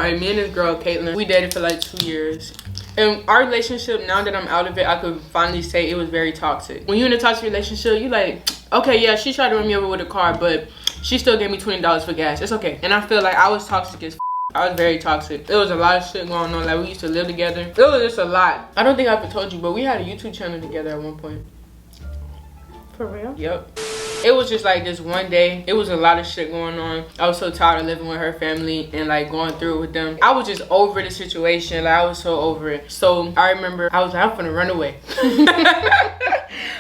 Alright, me and this girl, Caitlin, we dated for like 2 years. And our relationship, now that I'm out of it, I could finally say it was very toxic. When you're in a toxic relationship, you like, okay, yeah, she tried to run me over with a car, but she still gave me $20 for gas. It's okay. And I feel like I was toxic as I was very toxic. There was a lot of shit going on. Like, we used to live together. It was just a lot. I don't think I ever told you, but we had a YouTube channel together at one point. For real? Yep. It was just like this one day. It was a lot of shit going on. I was so tired of living with her family and like going through it with them. I was just over the situation. Like, I was so over it. So I remember I was like, I'm finna run away.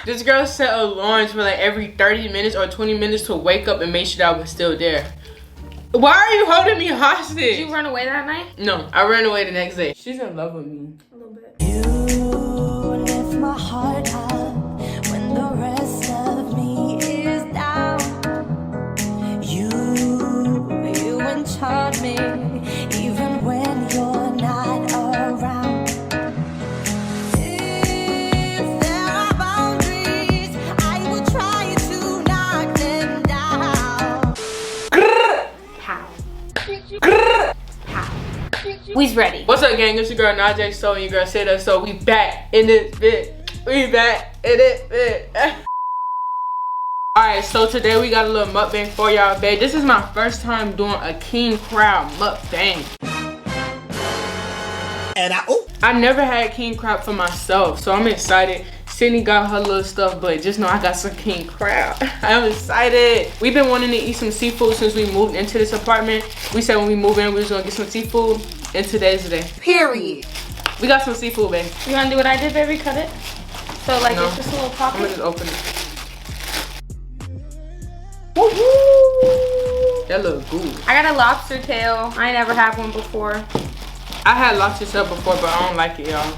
This girl set alarms for like every 30 minutes or 20 minutes to wake up and make sure that I was still there. Why are you holding me hostage? Did you run away that night? No, I ran away the next day. She's in love with me. A little bit. You lift my heart up when the rest of me is down. You enchant me even when you're not around. If there are boundaries, I will try to knock them down. How? How? We's ready. What's up, gang? It's your girl Nigee Xo and your girl Say That So. We back in this bit. We back in this bit. Alright, so today we got a little mukbang for y'all, babe. This is my first time doing a king crab mukbang. And I never had king crab for myself, so I'm excited. Sydney got her little stuff, but just know I got some king crab. I'm excited. We've been wanting to eat some seafood since we moved into this apartment. We said when we move in, we was gonna get some seafood, and today's the day. Period. We got some seafood, babe. You wanna do what I did, baby? Cut it. So like No. it's just a little I'm pocket. gonna just open it. Woo-hoo! That look good. I got a lobster tail. I ain't never had one before. I had lobster tail before, but I don't like it, y'all.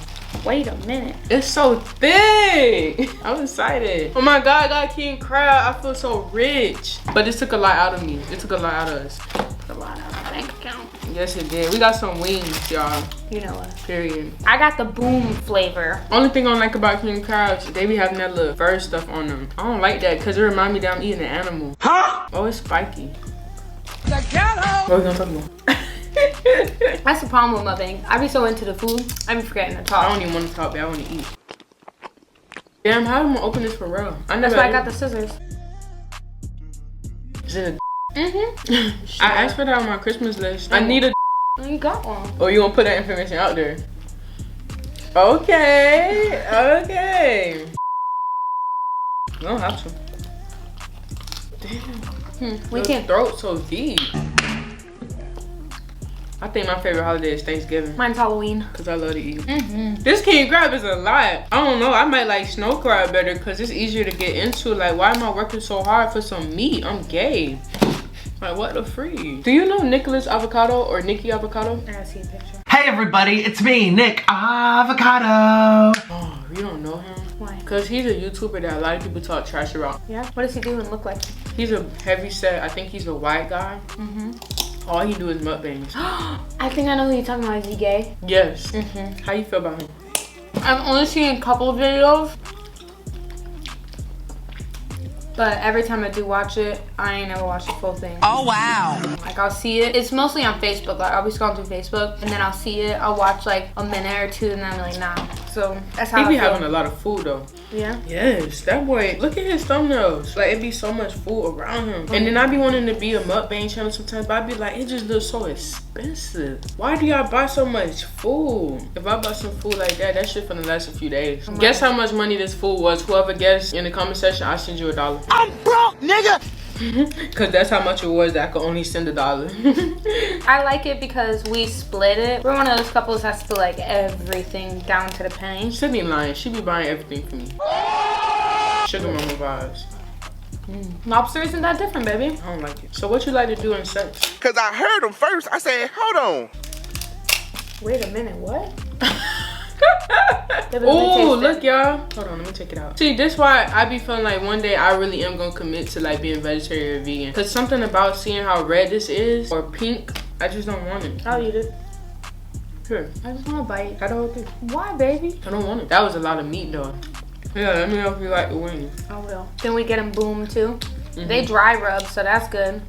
Wait a minute. It's so thick. I'm excited. Oh my God, I got king crab. I feel so rich. But this took a lot out of me. It took a lot out of us. Put a lot on my bank account. Yes, it did. We got some wings, y'all. You know what? Period. I got the boom flavor. Only thing I don't like about king crabs, they be having that little fur stuff on them. I don't like that because it reminds me that I'm eating an animal. Huh? Oh, it's spiky. The ghetto. What are we gonna talk about? That's the problem with my thing. I be so into the food, I be forgetting to I talk. don't even want to talk, but I want to eat. Damn, how am I gonna open this for real? That's why I got the scissors. Is it Mm-hmm. I asked for that on my Christmas list. I need a You got one. Oh, you gonna put that information out there? Okay, okay. You don't have to. Damn. We Your can't. throat so deep. I think my favorite holiday is Thanksgiving. Mine's Halloween. Cause I love to eat. Mm-hmm. This king crab is a lot. I don't know. I might like snow crab better because it's easier to get into. Like, why am I working so hard for some meat? I'm gay. Like, what the free? Do you know Nicholas Avocado or Nikki Avocado? I gotta see a picture. Hey everybody, it's me, Nick Avocado. Oh, you don't know him? Why? Cause he's a YouTuber that a lot of people talk trash about. Yeah. What does he do and look like? He's a heavy set. I think he's a white guy. Mm-hmm. All he do is mukbangs. I think I know who you're talking about. Is he gay? Yes. Mm-hmm. How you feel about him? I've only seen a couple of videos, but every time I do watch it, I ain't never watched the full thing. Oh wow. Like, I'll see it. It's mostly on Facebook. Like, I'll be scrolling through Facebook, and then I'll see it. I'll watch like a minute or two, and then I'm like, nah. So that's how He I be feel. having a lot of food though. Yeah. Yes, that boy, look at his thumbnails. Like, it be so much food around him. And then I be wanting to be a mukbang channel sometimes, but I be like, it just looks so expensive. Why do y'all buy so much food? If I buy some food like that, that shit finna last a few days. Guess how much money this food was? Whoever guessed in the comment section, I'll send you $1. I'm broke, nigga. Cause that's how much it was that I could only send $1. I like it because we split it. We're one of those couples that has to like everything down to the penny. Sydney lying, she be buying everything for me. Sugar mama vibes. Lobster isn't that different, baby. I don't like it. So what you like to do in sex? Cause I heard him first. I said, hold on. Wait a minute, what? Oh, look y'all. Hold on, let me take it out. See, this why I be feeling like one day I really am gonna commit to like being vegetarian or vegan. Cause something about seeing how red this is or pink, I just don't want it. I'll eat it. Here, I just want to bite. got the whole thing. Why, baby? I don't want it. That was a lot of meat though. Yeah, let me know if you like the wings. I will. Then we get them boom too. They dry rub, so that's good.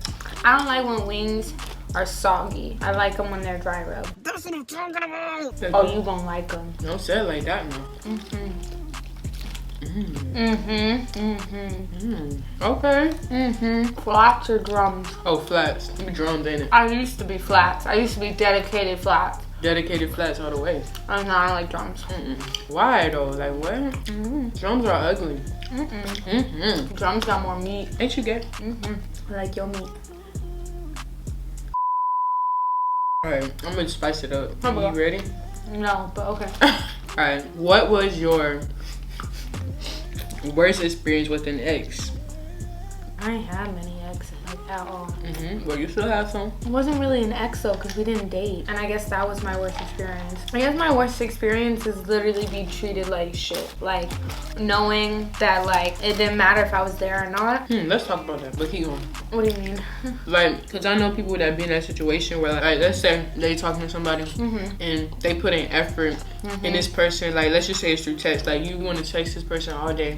I don't like when wings are soggy. I like them when they're dry rub. That's what I'm talking about. Oh, you gonna like them. Don't say it like that, no. Okay. Flats or drums? Oh, flats. You drummed in it. I used to be flats. I used to be dedicated flats. Dedicated flats all the way. Oh no, I like drums. Why though? Like what? Drums are ugly. Drums got more meat. Ain't you gay? I like your meat. Alright, I'm gonna spice it up. Okay. You ready? No, but okay. Alright, what was your worst experience with an ex? I ain't had many exes like at all. Well, you still have some. It wasn't really an ex though, because we didn't date. And I guess that was my worst experience. I guess my worst experience is literally being treated like shit. Like, knowing that, like, it didn't matter if I was there or not. Let's talk about that, but keep going. What do you mean? Like, cause I know people that be in that situation where, like let's say they talking to somebody and they put in effort in this person. Like, let's just say it's through text. Like, you want to text this person all day,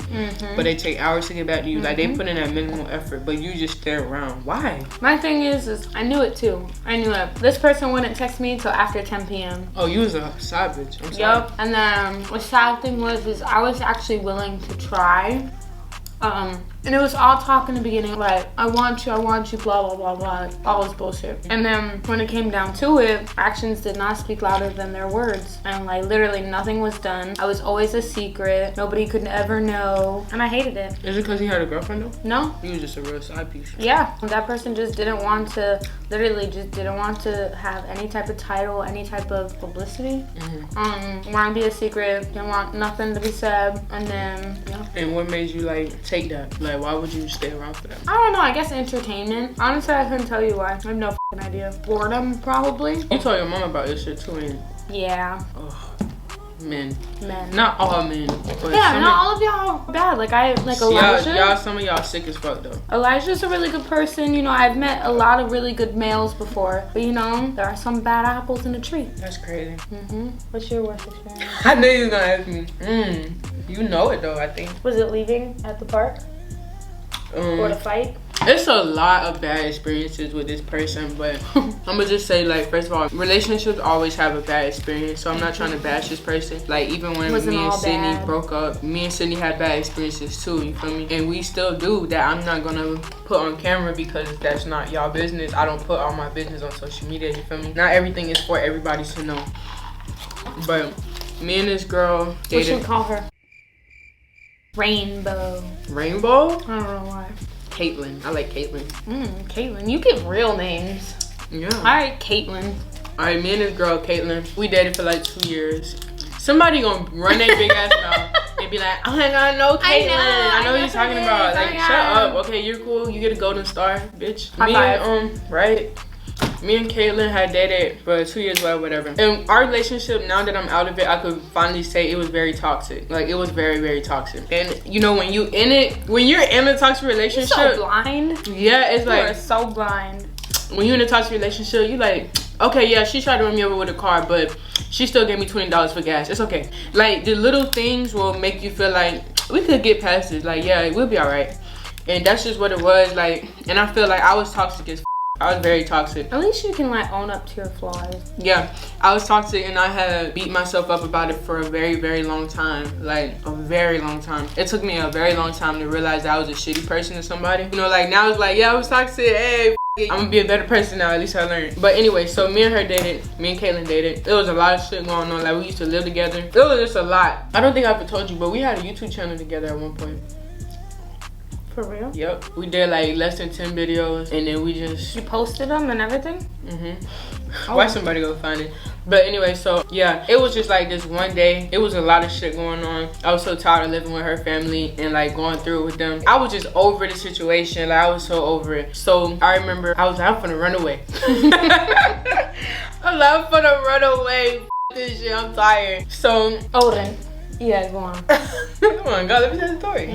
but they take hours to get back to you. Like, they put in that minimal effort, but you just stay around. Why? My thing is I knew it too. I knew it. This person wouldn't text me until after 10 p.m. Oh, you was a side bitch. I'm sorry. Yup. And then the sad thing was I was actually willing to try. And it was all talk in the beginning, like, I want you, blah, blah, blah, blah, all this bullshit. And then when it came down to it, actions did not speak louder than their words. And like, literally nothing was done. I was always a secret. Nobody could ever know. And I hated it. Is it because he had a girlfriend though? No. He was just a real side piece. Yeah. That person just didn't want to, literally just didn't want to have any type of title, any type of publicity. Want to be a secret, didn't want nothing to be said. And then, yeah. And what made you like take that? Like, why would you stay around for that? I don't know, I guess entertainment. Honestly, I couldn't tell you why. I have no f***ing idea. Boredom, probably. You told your mom about this shit too, and Yeah. men. Men. Not all men. But Yeah, not all of y'all are bad. Like, Elijah. Some of y'all sick as fuck though. Elijah's a really good person. You know, I've met a lot of really good males before. But you know, there are some bad apples in the tree. That's crazy. What's your worst experience? I knew you was gonna ask me. You know it though, I think. Was it leaving at the park? Or the fight? It's a lot of bad experiences with this person, but I'm gonna just say, like, first of all, relationships always have a bad experience, so I'm not trying to bash this person. Like, even when me and Sydney broke up, me and Sydney had bad experiences too, you feel me? And we still do that. I'm not gonna put on camera because that's not y'all business. I don't put all my business on social media, you feel me? Not everything is for everybody to know. But me and this girl dated. What should we call her? Rainbow. Rainbow? I don't know why. Caitlin. I like Caitlin. Caitlin. You get real names. Yeah. Alright, Caitlin. Alright, me and this girl, Caitlin, we dated for like 2 years. Somebody gonna run their big ass mouth and be like, oh my god, no, Caitlin. I know what you're talking about. Like, shut up. Okay, you're cool. You get a golden star, bitch. Me and Caitlin had dated for 2 years, whatever. And our relationship, now that I'm out of it, I could finally say it was very toxic. Like, it was very, very toxic. And you know, when you're in a toxic relationship, You're so blind. Yeah, it's like, you are so blind. When you're in a toxic relationship, you like, okay, yeah, she tried to run me over with a car, but she still gave me $20 for gas. It's okay. Like, the little things will make you feel like we could get past this. Like, yeah, we'll be all right. And that's just what it was. Like, and I feel like I was toxic as I was very toxic. At least you can like own up to your flaws. Yeah, I was toxic and I had beat myself up about it for a very, very long time. Like, a very long time. It took me a very long time to realize that I was a shitty person to somebody. You know, like, now it's like, yeah, I was toxic. Hey, I'm gonna be a better person now. At least I learned. But anyway, so me and her dated. Me and Caitlin dated. There was a lot of shit going on. Like, we used to live together. It was just a lot. I don't think I ever told you, but we had a YouTube channel together at one point. For real? Yep. We did like less than 10 videos and then we just... You posted them and everything? Why somebody go find it? But anyway, so yeah, it was just like this one day. It was a lot of shit going on. I was so tired of living with her family and like going through it with them. I was just over the situation. Like, I was so over it. So I remember I was like, I'm finna run away. I'm finna run away. F this shit, I'm tired. So... Then. Yeah, go on. Come on, God, let me tell the story.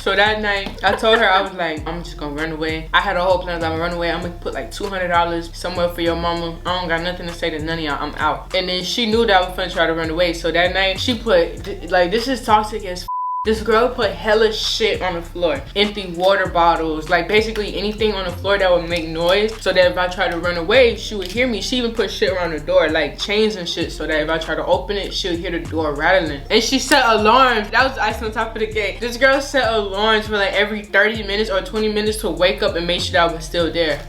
So that night, I told her, I was like, I'm just gonna run away. I had a whole plan. I'm gonna run away. I'm gonna put like $200 somewhere for your mama. I don't got nothing to say to none of y'all. I'm out. And then she knew that I was gonna try to run away. So that night, she put, like, this is toxic as This girl put hella shit on the floor. Empty water bottles, like basically anything on the floor that would make noise, so that if I tried to run away, she would hear me. She even put shit around the door, like chains and shit, so that if I try to open it, she would hear the door rattling. And she set alarms. That was the ice on top of the cake. This girl set alarms for like every 30 minutes or 20 minutes to wake up and make sure that I was still there.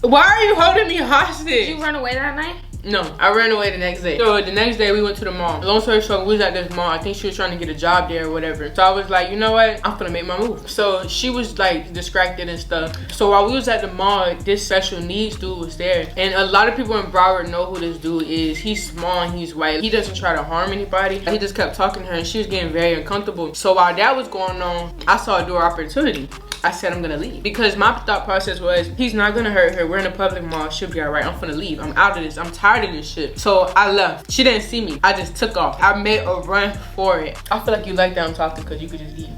Why are you holding me hostage? Did you run away that night? No, I ran away the next day. So the next day we went to the mall. Long story short, we was at this mall. I think she was trying to get a job there or whatever. So I was like, you know what? I'm gonna make my move. So she was like distracted and stuff. So while we was at the mall, this special needs dude was there. And a lot of people in Broward know who this dude is. He's small and he's white. He doesn't try to harm anybody. He just kept talking to her and she was getting very uncomfortable. So while that was going on, I saw a door opportunity. I said I'm gonna leave because my thought process was he's not gonna hurt her. We're in a public mall. She'll be all right. I'm gonna leave. I'm out of this. I'm tired of this shit. So I left. She didn't see me. I just took off. I made a run for it. I feel like you like that I'm talking because you could just eat.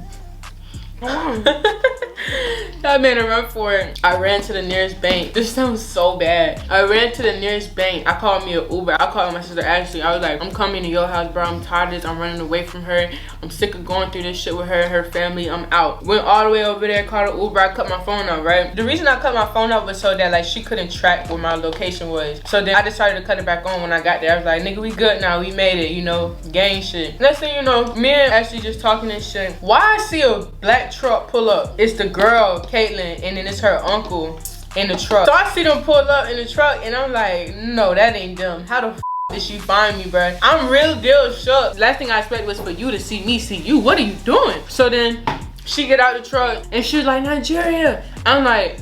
I made a run for it. I ran to the nearest bank. This sounds so bad. I ran to the nearest bank. I called me an Uber. I called my sister Ashley. I was like, I'm coming to your house, bro. I'm tired of this. I'm running away from her. I'm sick of going through this shit with her and her family. I'm out. Went all the way over there, called an Uber. I cut my phone off, right? The reason I cut my phone off was so that like she couldn't track where my location was. So then I decided to cut it back on when I got there. I was like, nigga, we good now. We made it, you know, gang shit. Next thing you know, me and Ashley just talking and shit. Why I see a black truck pull up? It's the girl, Caitlin, and then it's her uncle in the truck. So I see them pull up in the truck and I'm like, no, that ain't them. How the f did she find me, bro? I'm real deal shook. Last thing I expected was for you to see me see you. What are you doing? So then she get out the truck and she was like, Nigeria. I'm like,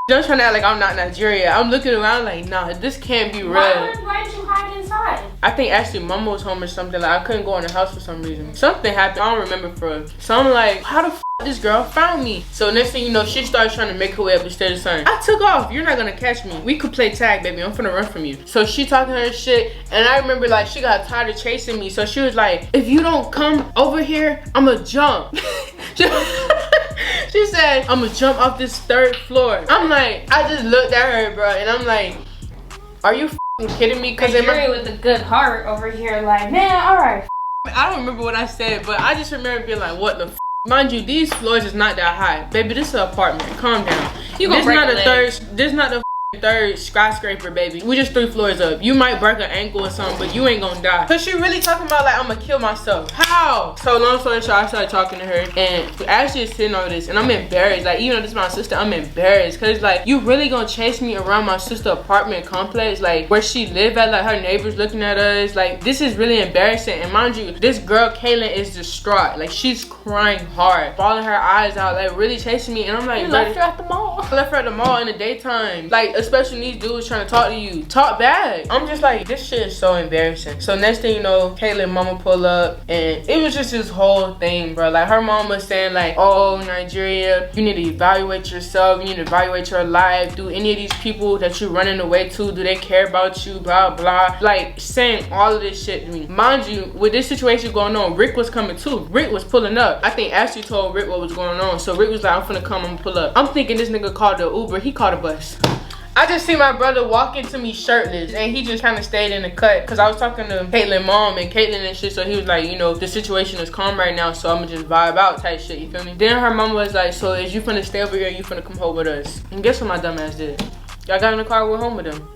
don't try to act like I'm not Nigeria. I'm looking around like, nah, this can't be real. Why did you hide inside? I think actually mama was home or something. Like I couldn't go in the house for some reason. Something happened. I don't remember for real. So I'm like, how the f this girl found me? So next thing you know, she started trying to make her way up the stairs. I took off. You're not gonna catch me. We could play tag, baby. I'm finna run from you. So she talking her shit, and I remember like she got tired of chasing me. So she was like, if you don't come over here, I'ma jump. She said, I'ma jump off this 3rd floor. I'm like, I just looked at her, bro, and I'm like, are you kidding me? Cause Nigeria with a good heart over here, like, man, all right. I don't remember what I said, but I just remember being like, what the f? Mind you, these floors is not that high. Baby, this is an apartment. Calm down. You gonna break a leg. This not the 3rd skyscraper, baby. We just 3 floors up. You might break an ankle or something, but you ain't gonna die. Cause she really talking about like I'm gonna kill myself. How? So long story short, I started talking to her and Ashley is sitting over this and I'm embarrassed. Like even though this is my sister, I'm embarrassed. Cause like you really gonna chase me around my sister apartment complex, like where she live at, like her neighbors looking at us. Like this is really embarrassing. And mind you, this girl Kaylin is distraught. Like she's crying hard, bawling her eyes out, like really chasing me. And I'm like, you left her at the mall. I left her at the mall in the daytime. Like especially these dudes trying to talk to you. Talk back. I'm just like, this shit is so embarrassing. So next thing you know, Caitlyn mama pull up and it was just this whole thing, bro. Like her mom was saying like, oh, Nigeria, you need to evaluate yourself. You need to evaluate your life. Do any of these people that you're running away to, do they care about you? Blah, blah. Like saying all of this shit to me. Mind you, with this situation going on, Rick was coming too. Rick was pulling up. I think Ashley told Rick what was going on. So Rick was like, I'm finna come and pull up. I'm thinking this nigga called the Uber. He called a bus. I just see my brother walk into me shirtless and he just kind of stayed in the cut because I was talking to Caitlyn's mom and Caitlyn and shit, so he was like, you know, the situation is calm right now, so I'm gonna just vibe out type shit, you feel me? Then her mama was like, so is you finna stay over here or you finna come home with us? And guess what my dumb ass did? Y'all got in the car and went home with them.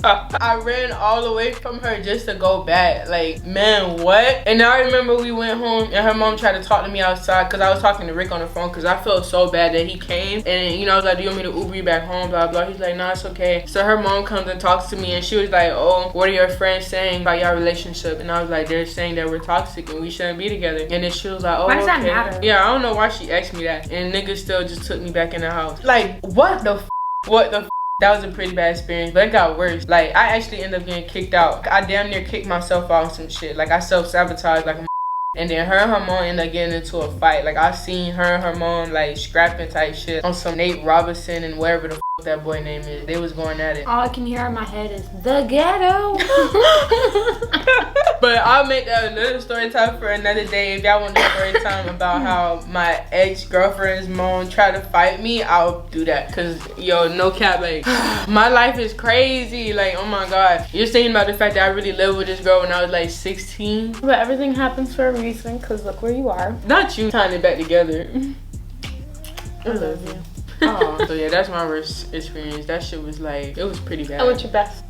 I ran all the way from her just to go back. Like, man, what? And I remember we went home and her mom tried to talk to me outside because I was talking to Rick on the phone because I felt so bad that he came. And, you know, I was like, do you want me to Uber you back home? Blah, blah. He's like, nah, it's okay. So her mom comes and talks to me and she was like, oh, what are your friends saying about your relationship? And I was like, they're saying that we're toxic and we shouldn't be together. And then she was like, oh, why does okay. that matter? Yeah, I don't know why she asked me that. And niggas still just took me back in the house. Like, what the f? What the f? That was a pretty bad experience, but it got worse. Like, I actually ended up getting kicked out. I damn near kicked myself out on some shit. Like, I self-sabotaged like a and then her and her mom ended up getting into a fight. Like, I seen her and her mom, like, scrapping type shit on some Nate Robinson and whatever the f that boy name is. They was going at it. All I can hear in my head is, the ghetto. But I'll make that another story time for another day. If y'all want a story time about how my ex-girlfriend's mom tried to fight me, I'll do that. Cause yo, no cap, like my life is crazy. Like, oh my god. You're thinking about the fact that I really lived with this girl when I was like 16. But everything happens for a reason, cause look where you are. Not you tying it back together. I love you. Oh, so yeah, that's my worst experience. That shit was like, it was pretty bad. And what's your best?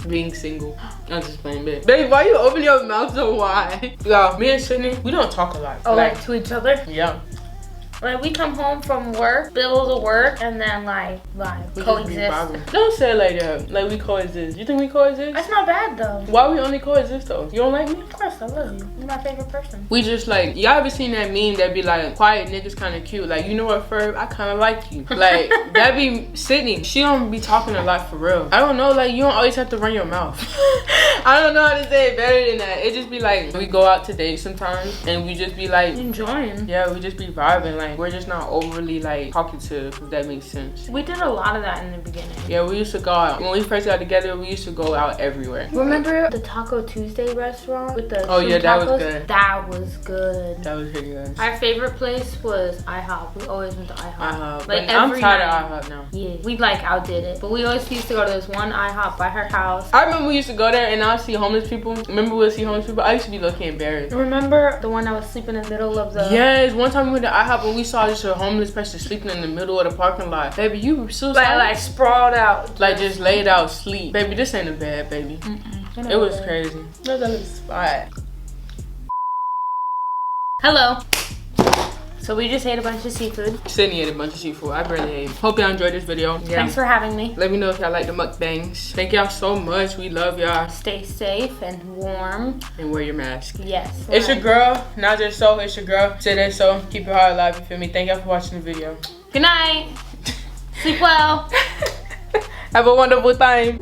Being single. I'm just playing, babe. Babe, why you open your mouth so wide? Yo, me and Sydney, we don't talk a lot. Oh, like to each other? Yeah. Like we come home from work, bills of work, and then like We coexist. just be vibing. Don't say it like that. Like we coexist. You think we coexist? That's not bad though. Why we only coexist though? You don't like me? Of course, I love you. You're my favorite person. We just like, y'all ever seen that meme that be like, quiet niggas kind of cute? Like, you know what, Ferb? I kind of like you. Like, that be Sydney. She don't be talking a lot for real. I don't know, like, you don't always have to run your mouth. I don't know how to say it better than that. It just be like, we go out to date sometimes, and we just be like, Enjoying. yeah, we just be vibing. Like, we're just not overly like talkative, if that makes sense. We did a lot of that in the beginning. Yeah, we used to go out. When we first got together, we used to go out everywhere. Remember the Taco Tuesday restaurant with the Oh, yeah, shrimp that was tacos? good. That was good. That was pretty good. Our favorite place was IHOP. We always went to IHOP. Like, Like I'm every tired night. of IHOP now. Yeah, we like outdid it. But we always used to go to this one IHOP by her house. I remember we used to go there and I'd see homeless people. Remember we would see homeless people? I used to be looking embarrassed. Remember the one that was sleeping in the middle of the... Yes, one time we went to IHOP and we saw just a homeless person sleeping in the middle of the parking lot. Baby, you were suicidal. like sprawled out. Like just laid out sleep. Baby, this ain't a bad, baby. It was crazy. Look at this spot. Hello. So we just ate a bunch of seafood. Sydney ate a bunch of seafood. I barely ate. Hope y'all enjoyed this video. Yeah. Thanks for having me. Let me know if y'all like the mukbangs. Thank y'all so much. We love y'all. Stay safe and warm. And wear your mask. Yes. It's your girl, Nigee Xo. It's your girl, Nigeexo. Keep your heart alive, you feel me? Thank y'all for watching the video. Good night. Sleep well. Have a wonderful time.